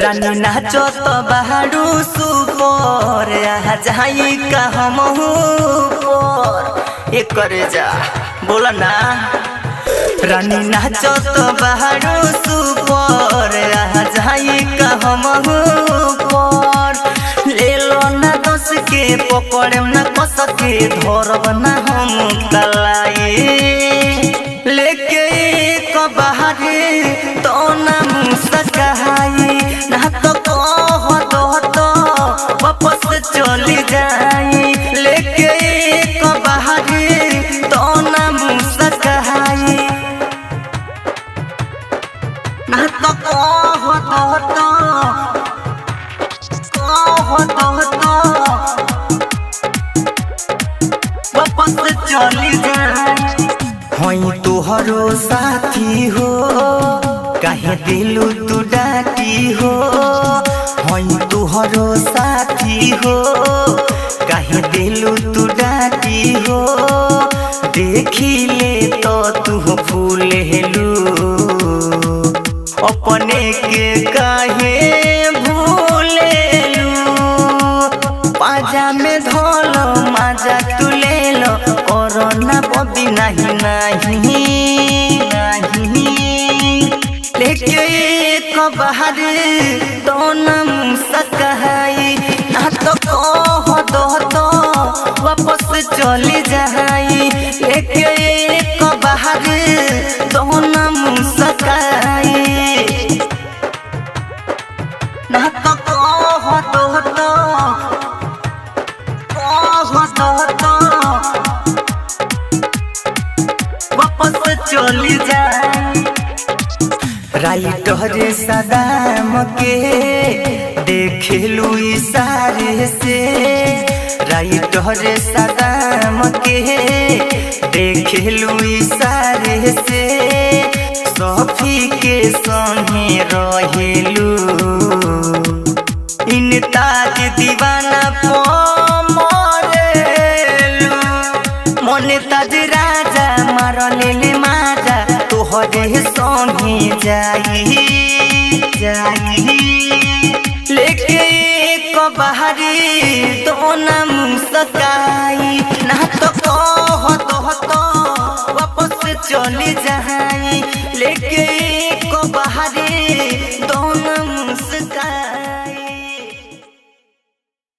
रानी नाचो तो बाहरू सुपर जाई का हम ऊपर एक करे जा बोला ना। रानी नाचो तो बाहरू सुपर जाई का हम ऊपर ले लो ना दस के पकड़े ना कस के धरब ना हम कलाई लेके एक बाहरी तो ना मुस्काई ना तो कह दो तो वापस चली जाई लेके एक बाहरी तो ना मुस्काई ना तो कह दो तो वापस चली जाई। होई तुहरो साथी हो काहे दिलू तू डाटी हो। होई तुहरो साथी हो काहे दिलू तू डाटी हो। देखी ले तो तू भूलेलू अपने के काहे भूलेलू। पाजा में धोलो माजा तू ले लो कोरोना बबी नहीं लेके एक बाहरी तो ना मुस्काई ना तो कह दो तो वापस चली जाई लेके एक बाहरी तो ना मुस्काई ना तो कह दो तो वापस चली जाए। राइटर सदाम के देखेलू इशारे से। राइटर सदाम के देखेलू इशारे से। सफी के संगे रहेलू इन ताज दीवाना मोने ताज राजा मार ले माजा तोहरे संगे जाई लेके एक बाहरी तो ना मुस्काई ना तो कह दो तो वापस चली जाई लेके एक बाहरी